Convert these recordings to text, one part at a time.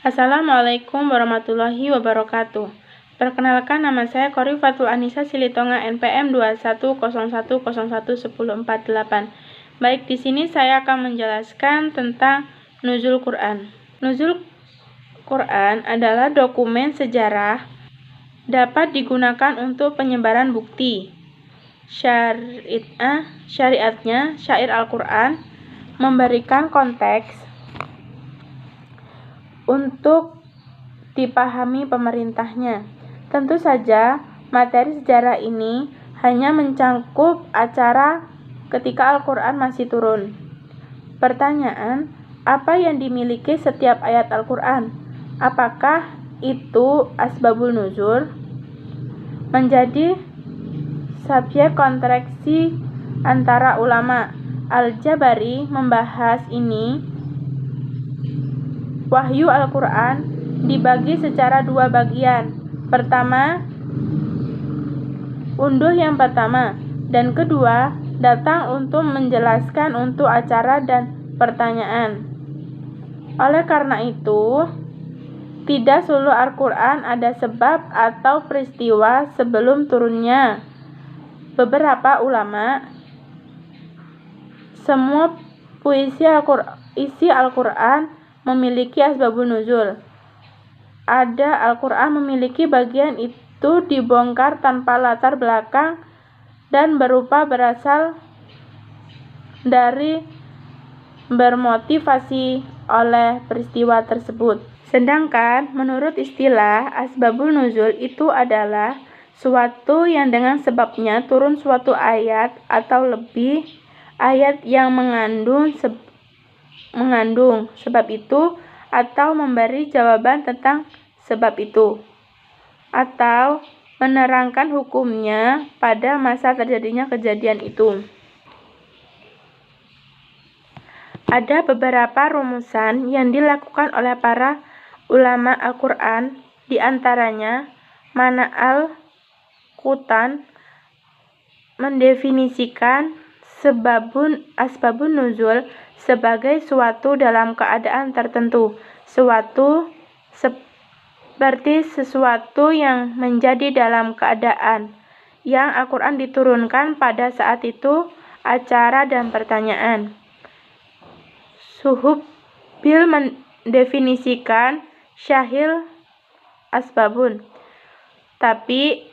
Assalamualaikum warahmatullahi wabarakatuh. Perkenalkan, nama saya Qorifatul Anisa Silitonga, NPM 2101011048. Baik, di sini saya akan menjelaskan tentang nuzul Quran. Nuzul Quran adalah dokumen sejarah dapat digunakan untuk penyebaran bukti syariatnya syair Al-Quran, memberikan konteks untuk dipahami pemerintahnya. Tentu saja, materi sejarah ini hanya mencangkup acara ketika Al-Quran masih turun. Pertanyaan, apa yang dimiliki setiap ayat Al-Quran? Apakah itu asbabul nuzul? Menjadi subjek kontroversi antara ulama. Al-Jabari membahas ini. Wahyu Al-Quran dibagi secara dua bagian. Pertama, unduh yang pertama, dan kedua, datang untuk menjelaskan untuk acara dan pertanyaan. Oleh karena itu, tidak seluruh Al-Quran ada sebab atau peristiwa sebelum turunnya. Beberapa ulama, semua isi Al-Quran memiliki asbabun nuzul. Ada Al-Quran memiliki bagian itu dibongkar tanpa latar belakang dan berasal dari bermotivasi oleh peristiwa tersebut. Sedangkan menurut istilah asbabul nuzul itu adalah suatu yang dengan sebabnya turun suatu ayat atau lebih ayat yang mengandung sebab itu, atau memberi jawaban tentang sebab itu, atau menerangkan hukumnya pada masa terjadinya kejadian itu. Ada beberapa rumusan yang dilakukan oleh para ulama Al-Quran, di antaranya Mana Al-Qutan mendefinisikan asbabun nuzul sebagai suatu dalam keadaan tertentu, suatu seperti sesuatu yang menjadi dalam keadaan yang Al-Quran diturunkan pada saat itu, acara dan pertanyaan. Suhbil mendefinisikan syahil asbabun. Tapi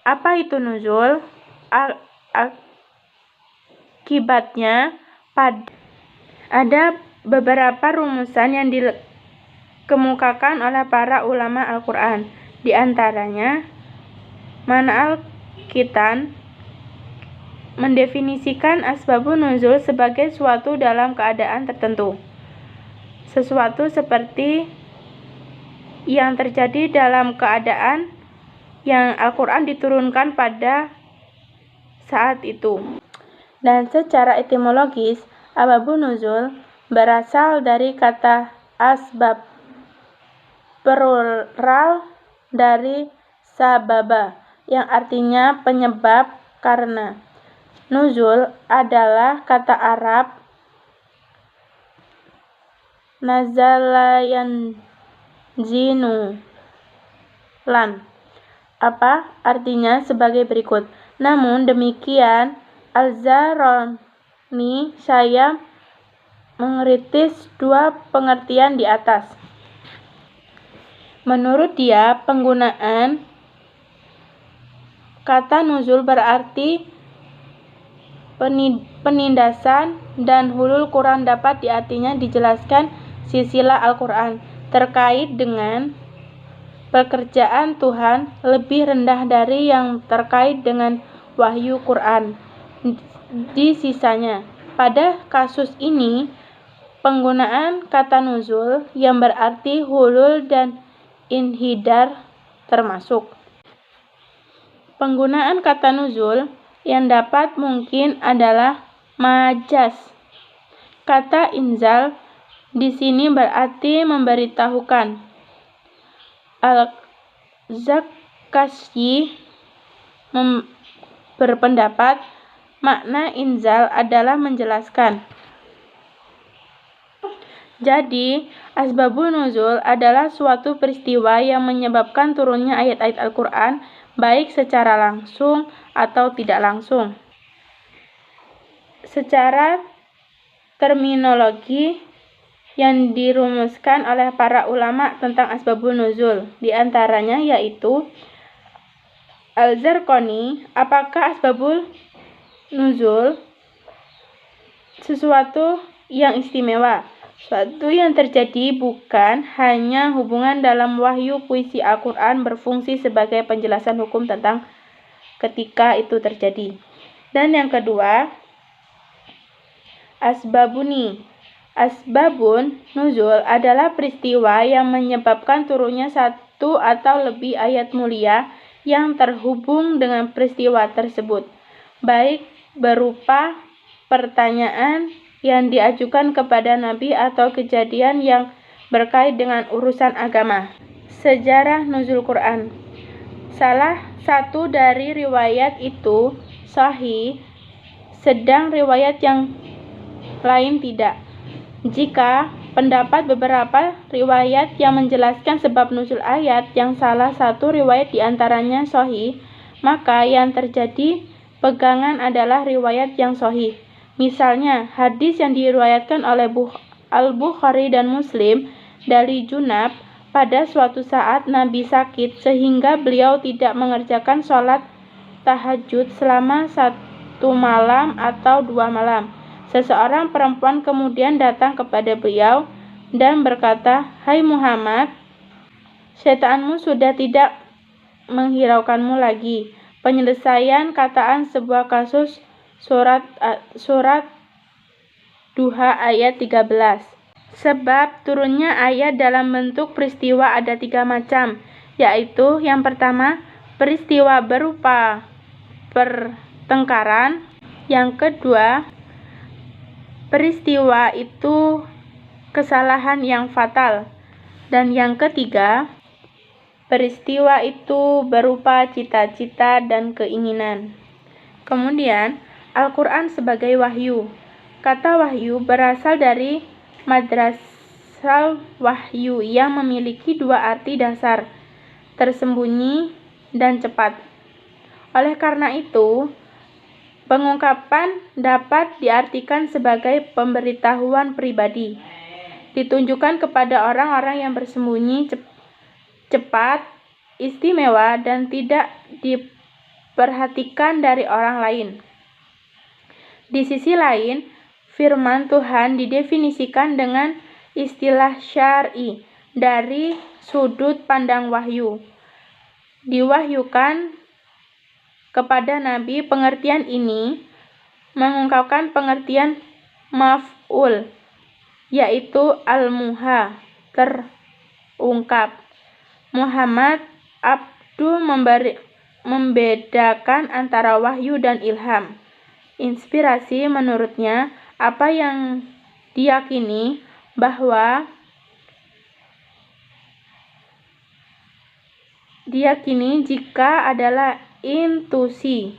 apa itu nuzul? Akibatnya ada beberapa rumusan yang dikemukakan oleh para ulama Al-Quran. Di antaranya, Mana Al-Qitan mendefinisikan asbabun nuzul sebagai suatu dalam keadaan tertentu. Sesuatu seperti yang terjadi dalam keadaan yang Al-Quran diturunkan pada saat itu. Dan secara etimologis, asbabun nuzul berasal dari kata asbab, plural dari sababa, yang artinya penyebab, karena. Nuzul adalah kata Arab nazala yanzilu lan. Apa artinya sebagai berikut. Namun demikian, Al-Zaroni saya mengkritis dua pengertian di atas. Menurut dia, penggunaan kata nuzul berarti penindasan dan hulul Quran dapat diartinya dijelaskan silsilah Al-Quran terkait dengan pekerjaan Tuhan lebih rendah dari yang terkait dengan wahyu Quran di sisanya. Pada kasus ini, penggunaan kata nuzul yang berarti hulul dan inhidar termasuk. Penggunaan kata nuzul yang dapat mungkin adalah majaz. Kata inzal di sini berarti memberitahukan. Al-Zakasyi berpendapat makna inzal adalah menjelaskan. Jadi, asbabun nuzul adalah suatu peristiwa yang menyebabkan turunnya ayat-ayat Al-Quran, baik secara langsung atau tidak langsung. Secara terminologi yang dirumuskan oleh para ulama tentang asbabun nuzul, di antaranya yaitu Al-Zarqani, apakah asbabul nuzul sesuatu yang istimewa, suatu yang terjadi bukan hanya hubungan dalam wahyu puisi Al-Quran berfungsi sebagai penjelasan hukum tentang ketika itu terjadi. Dan yang kedua, asbabun nuzul adalah peristiwa yang menyebabkan turunnya satu atau lebih ayat mulia yang terhubung dengan peristiwa tersebut, baik berupa pertanyaan yang diajukan kepada Nabi atau kejadian yang berkait dengan urusan agama. Sejarah nuzul Quran. Salah satu dari riwayat itu sahih, sedang riwayat yang lain tidak. Jika pendapat beberapa riwayat yang menjelaskan sebab nuzul ayat yang salah satu riwayat diantaranya sahih, maka yang terjadi pegangan adalah riwayat yang sahih. Misalnya, hadis yang diriwayatkan oleh Al-Bukhari dan Muslim dari Junab, pada suatu saat Nabi sakit sehingga beliau tidak mengerjakan sholat tahajud selama 1 malam atau 2 malam. Seseorang perempuan kemudian datang kepada beliau dan berkata, "Hai Muhammad, syaitanmu sudah tidak menghiraukanmu lagi." Penyelesaian kataan sebuah kasus Surat Duha ayat 13. Sebab turunnya ayat dalam bentuk peristiwa ada 3 macam, yaitu yang pertama, peristiwa berupa pertengkaran. Yang kedua, peristiwa itu kesalahan yang fatal. Dan yang ketiga, peristiwa itu berupa cita-cita dan keinginan. Kemudian, Al-Quran sebagai wahyu. Kata wahyu berasal dari madrasal wahyu yang memiliki 2 arti dasar, tersembunyi dan cepat. Oleh karena itu, pengungkapan dapat diartikan sebagai pemberitahuan pribadi, ditunjukkan kepada orang-orang yang bersembunyi, cepat, istimewa, dan tidak diperhatikan dari orang lain. Di sisi lain, firman Tuhan didefinisikan dengan istilah syar'i dari sudut pandang wahyu. Diwahyukan kepada Nabi, pengertian ini mengungkapkan pengertian maf'ul, yaitu al-muha, terungkap. Muhammad Abdu membedakan antara wahyu dan ilham. Inspirasi menurutnya apa yang diyakini bahwa jika adalah intuisi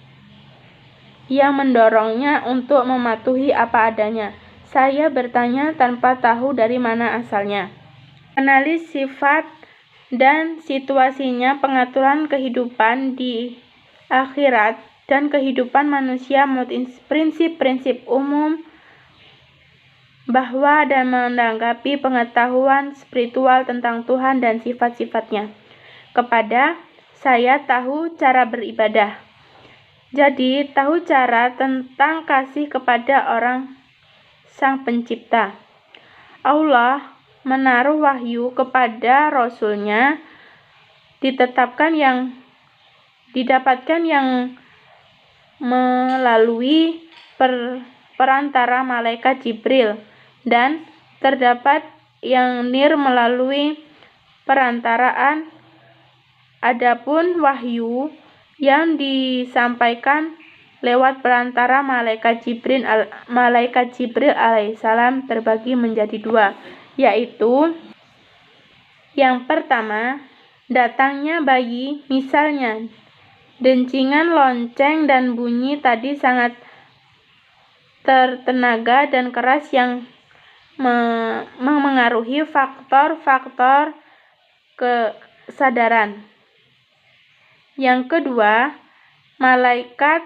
yang mendorongnya untuk mematuhi apa adanya. Saya bertanya tanpa tahu dari mana asalnya. Analis sifat dan situasinya, pengaturan kehidupan di akhirat dan kehidupan manusia menurut prinsip-prinsip umum bahwa dan menanggapi pengetahuan spiritual tentang Tuhan dan sifat-sifatnya. Kepada saya tahu cara beribadah. Jadi, tahu cara tentang kasih kepada orang Sang Pencipta. Allah menaruh wahyu kepada Rasul-Nya, didapatkan yang melalui perantara malaikat Jibril, dan terdapat yang melalui perantaraan. Adapun wahyu yang disampaikan lewat perantara malaikat Jibril alaihissalam terbagi menjadi 2, yaitu yang pertama, datangnya bayi, misalnya dencingan lonceng dan bunyi tadi sangat tertenaga dan keras yang memengaruhi faktor-faktor kesadaran. Yang kedua, malaikat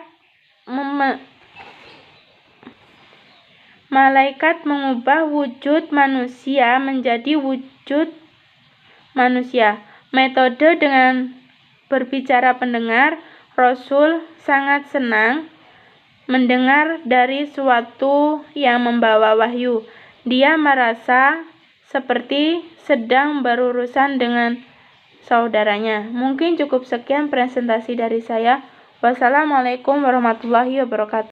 mengubah wujud manusia menjadi wujud manusia. Metode dengan berbicara pendengar. Rasul sangat senang mendengar dari suatu yang membawa wahyu. Dia merasa seperti sedang berurusan dengan saudaranya. Mungkin cukup sekian presentasi dari saya. Wassalamualaikum warahmatullahi wabarakatuh.